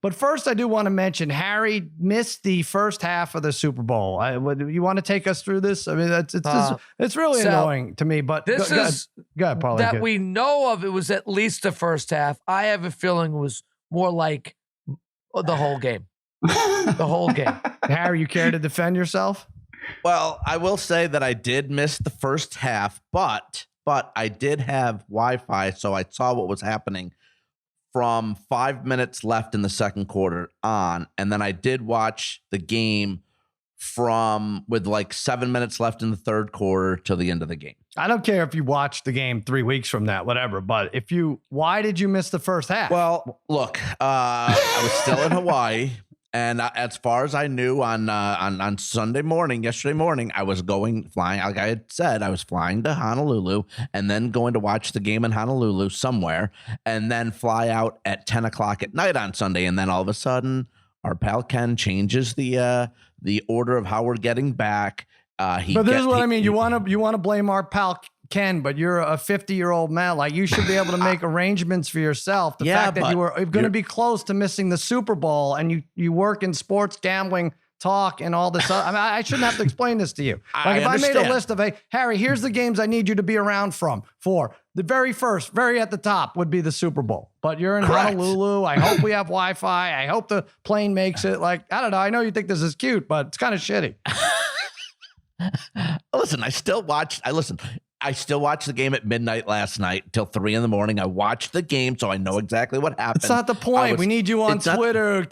But first, I do want to mention Harry missed the first half of the Super Bowl. You want to take us through this? I mean, it's really annoying to me. But this go ahead, Paulie, that we know of. It was at least the first half. I have a feeling it was more like the whole game. The whole game. Harry, you care to defend yourself? Well, I will say that I did miss the first half, but I did have Wi-Fi, so I saw what was happening from 5 minutes left in the second quarter on, and then I did watch the game with like 7 minutes left in the third quarter till the end of the game. I don't care if you watched the game 3 weeks from that, whatever. But why did you miss the first half? Well, look, I was still in Hawaii. And as far as I knew, on Sunday morning, yesterday morning, I was flying. Like I had said, I was flying to Honolulu and then going to watch the game in Honolulu somewhere, and then fly out at 10 o'clock at night on Sunday. And then all of a sudden, our pal Ken changes the order of how we're getting back. But this is what I mean. You want to blame our pal Ken, but you're a 50-year-old man. Like, you should be able to make arrangements for yourself. The fact that you were going to be close to missing the Super Bowl, and you work in sports gambling talk and all this. I mean, I shouldn't have to explain this to you. Like, if I made a list of, hey, Harry, here's the games I need you to be around for the very first, very at the top would be the Super Bowl. But you're in Honolulu. I hope we have Wi-Fi. I hope the plane makes it. Like, I don't know. I know you think this is cute, but it's kind of shitty. Listen, I still watched the game at midnight last night till 3 a.m. I watched the game, so I know exactly what happened. It's not the point. We need you on Twitter,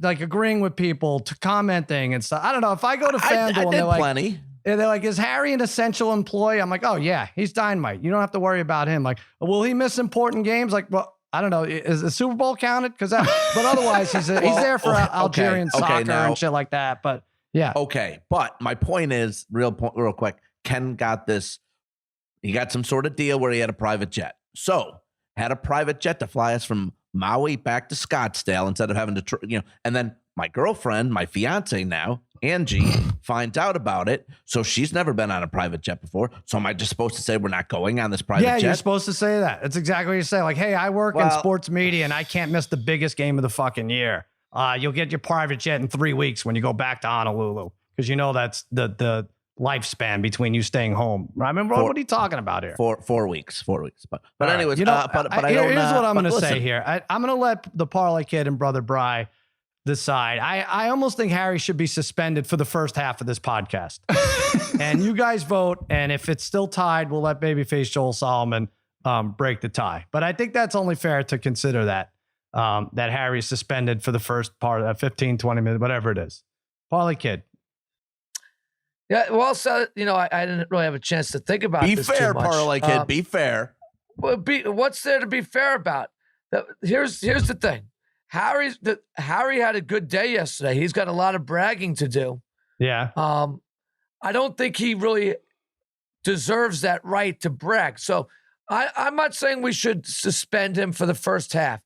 like agreeing with people, to commenting and stuff. I don't know. If I go to FanDuel and they're like, plenty. They're like, is Harry an essential employee? I'm like, oh yeah, he's dynamite. You don't have to worry about him. Like, will he miss important games? Like, well, I don't know. Is the Super Bowl counted? But otherwise, he's there for Algerian soccer and shit like that. But yeah. Okay. But my point is, real quick, Ken got this. He got some sort of deal where he had a private jet. So had a private jet to fly us from Maui back to Scottsdale instead of having to, and then my girlfriend, my fiance now, Angie, finds out about it. So she's never been on a private jet before. So am I just supposed to say we're not going on this private jet? Yeah, you're supposed to say that. That's exactly what you say. Like, hey, I work in sports media and I can't miss the biggest game of the fucking year. You'll get your private jet in 3 weeks when you go back to Honolulu, because that's the lifespan between you staying home. I mean, what are you talking about here? 4 weeks. But anyways, here's what I'm going to say here. I'm going to let the Parlay Kid and Brother Bry decide. I almost think Harry should be suspended for the first half of this podcast. And you guys vote. And if it's still tied, we'll let babyface Joel Solomon break the tie. But I think that's only fair to consider that Harry's suspended for the first part of 15, 20 minutes, whatever it is. Parlay Kid. Yeah, well, so, I didn't really have a chance to think about this fair, too much. Parlay Kid. Be fair. What's there to be fair about? Here's the thing. Harry had a good day yesterday. He's got a lot of bragging to do. Yeah. I don't think he really deserves that right to brag. So I'm not saying we should suspend him for the first half.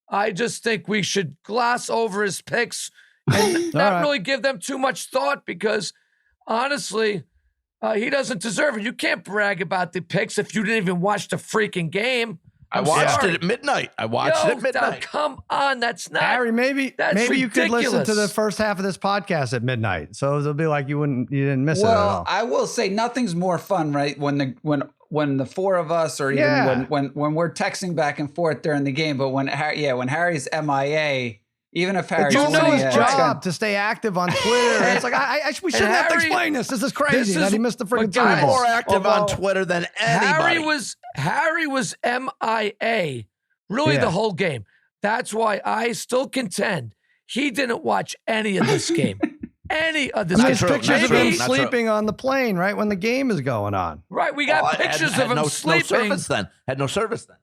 I just think we should gloss over his picks and not really give them too much thought, because honestly, he doesn't deserve it. You can't brag about the picks if you didn't even watch the freaking game. I watched it at midnight. Come on, that's not Harry. Maybe ridiculous. You could listen to the first half of this podcast at midnight, so it'll be like you didn't miss it at all. Well, I will say nothing's more fun, right? When the four of us, or even when we're texting back and forth during the game, but when Harry's MIA. Even if Harry's his job to stay active on Twitter. It's like, we shouldn't have to explain this. This is crazy that he missed the freaking Super Bowl. More active on Twitter than anybody. Harry was MIA really the whole game. That's why I still contend he didn't watch any of this game. There's pictures of him sleeping on the plane right when the game is going on. Right, we got pictures of him sleeping. Had no service then.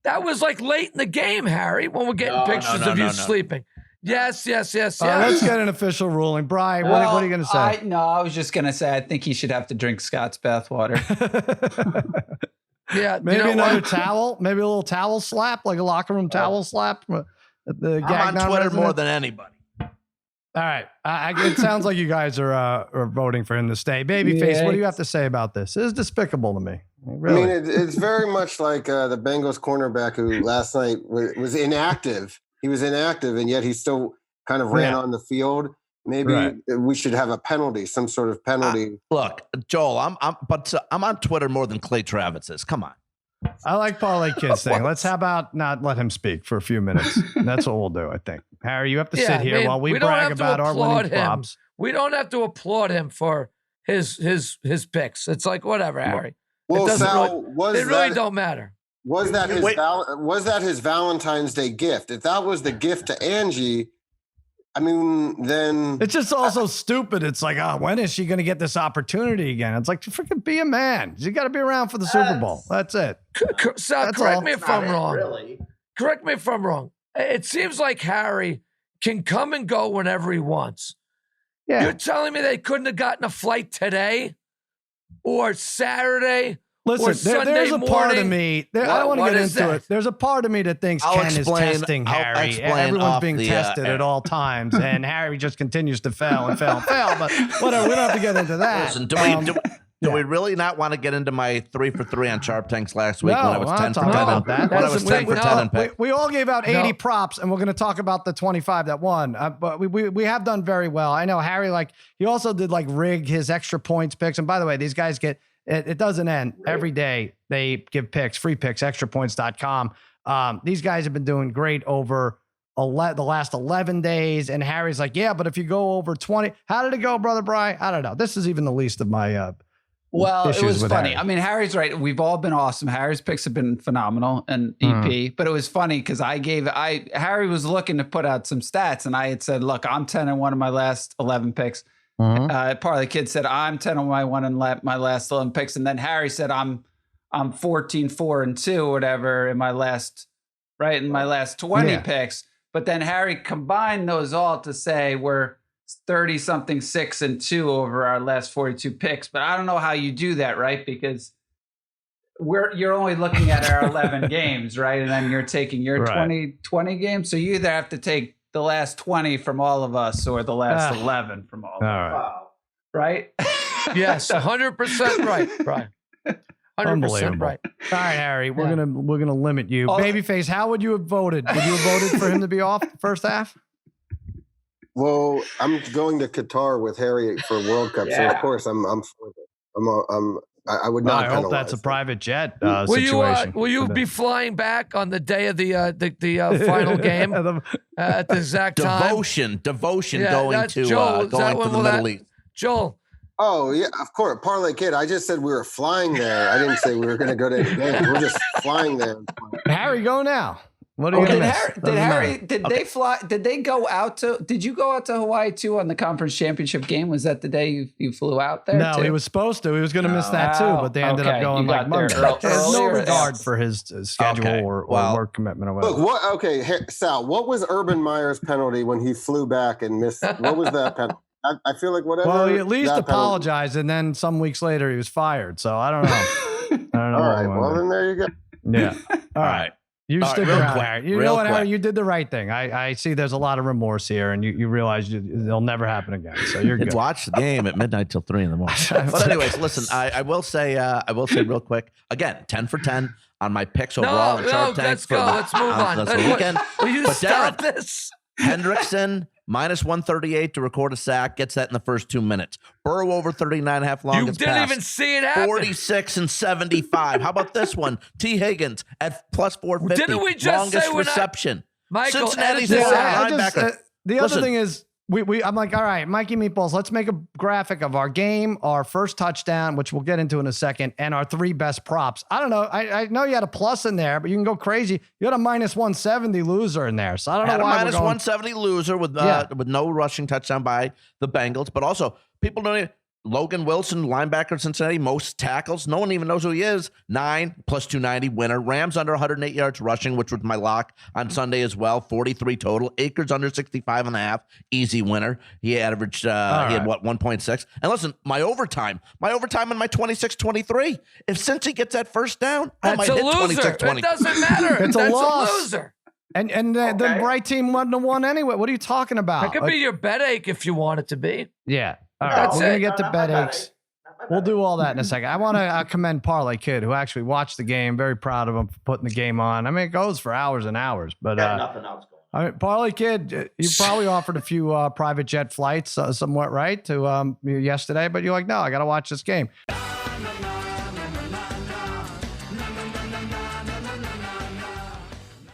That was like late in the game, Harry, when we're getting pictures of you sleeping. Yes. Let's get an official ruling. Brian, what are you going to say? I was just going to say I think he should have to drink Scott's bathwater. Yeah. Maybe another towel. Maybe a little towel slap, like a locker room towel slap. I'm on Twitter more than anybody. All right. It sounds like you guys are voting for him to stay. Babyface, what do you have to say about this? This is despicable to me. Really? I mean, it's very much like the Bengals cornerback who last night was inactive he was inactive, and yet he still kind of ran on the field. Maybe we should have a penalty, some sort of penalty. Look, Joel, I'm on Twitter more than Clay Travis is. Come on. I like Parlay Kid's thing. How about not let him speak for a few minutes? That's what we'll do, I think. Harry, you have to sit here while we brag about our winning props. We don't have to applaud him for his picks. It's like, whatever, Harry. Well, Sal, it really don't matter. Was that his Valentine's Day gift? If that was the gift to Angie, I mean, then it's just also stupid. It's like, when is she going to get this opportunity again? It's like, freaking be a man. You got to be around for the Super Bowl. That's it. Sal, correct me if I'm wrong. Really. Correct me if I'm wrong. It seems like Harry can come and go whenever he wants. Yeah. You're telling me they couldn't have gotten a flight today or Saturday? Listen, there's a part of me. I don't want to get into it. There's a part of me that thinks Ken is testing Harry. Everyone's being tested at all times, and Harry just continues to fail and fail and fail. But whatever, we don't have to get into that. Listen, do we really not want to get into my 3 for 3 on Sharp Tanks last week when I was 10 for 10? About that. When I was 10 for 10 and pick. We all gave out 80 props, and we're going to talk about the 25 that won. But we have done very well. I know Harry, he also did rig his extra points picks. And by the way, these guys get. It doesn't end. Every day they give picks, free picks, extrapoints.com. These guys have been doing great over the last 11 days. And Harry's like, yeah, but if you go over 20, how did it go, Brother Bry? I don't know. This is even the least of my well, it was funny. Harry. I mean, Harry's right. We've all been awesome. Harry's picks have been phenomenal and EP, but it was funny because Harry was looking to put out some stats, and I had said, look, I'm 10-1 of my last 11 picks. Parlay Kid said I'm 10-1 in my last 11 picks, and then Harry said I'm 14-4-2 or whatever in my last 20 picks. But then Harry combined those all to say we're 30-something 6-2 over our last 42 picks. But I don't know how you do that, right? Because you're only looking at our 11 games, right? And then you're taking your 20 games, so you either have to take the last 20 from all of us or the last 11 from all of us. Right? Yes, 100% right. Right. 100% right. All right, Harry, we're gonna limit you. Babyface, how would you have voted? Would you have voted for him to be off the first half? Well, I'm going to Qatar with Harry for World Cup, so of course I'm for it. I would not. I hope that's a private jet situation. Will you be flying back on the day of the final game at the exact time? Devotion going to the Middle East. Joel. Oh yeah, of course. Parlay Kid. I just said we were flying there. I didn't say we were going to go to the game. We're just flying there. Harry, go now. What are you did they fly? Did they go out to? Did you go out to Hawaii too on the conference championship game? Was that the day you flew out there? No, too? He was supposed to. He was going to miss that too, but they ended up going Monday. There's no regard for his schedule or work commitment or whatever. Look, Sal, what was Urban Meyer's penalty when he flew back and missed? What was that penalty? I feel like whatever. Well, he at least apologized, and then some weeks later he was fired. So I don't know. All right. Well, then there you go. Yeah. All right. You stick around, Harry. You know what, Harry? You did the right thing. I see there's a lot of remorse here, and you realize it'll never happen again. So you're good. Watch the game at midnight till 3 a.m. But anyways, listen, I will say real quick, again, 10 for 10 on my picks overall. Let's go. Let's move on. Weekend. Will you stop this? Hendrickson minus 138 to record a sack, gets that in the first 2 minutes. Burrow over 39.5 long. You didn't even see it happen. 46 and 75. How about this one? T. Higgins at plus 450. Didn't we just longest say reception? Michael, Cincinnati's linebacker. The other thing is, I'm like, all right, Mikey Meatballs, let's make a graphic of our game, our first touchdown, which we'll get into in a second, and our 3 best props. I don't know. I know you had a plus in there, but you can go crazy. You had a minus 170 loser in there. So I don't know why. Minus 170 loser with no rushing touchdown by the Bengals, but also people don't even. Logan Wilson, linebacker, Cincinnati, most tackles. No one even knows who he is. 9 plus 290 winner. Rams under 108 yards rushing, which was my lock on Sunday as well. 43 total. Akers under 65.5. Easy winner. He averaged, he had 1.6. And listen, my overtime in my 26-23. If Cincy gets that first down, I might hit 26-20. It doesn't matter. It's a loss. A loser. And the right team wouldn't have won anyway. What are you talking about? That could be your bet ache if you want it to be. Yeah. All right, we're going to get to bet aches. We'll do all that in a second. I want to commend Parlay Kid, who actually watched the game. Very proud of him for putting the game on. I mean, it goes for hours and hours. But nothing else going on. I mean, Parlay Kid, you probably offered a few private jet flights somewhat, right, to yesterday, but you're like, no, I got to watch this game.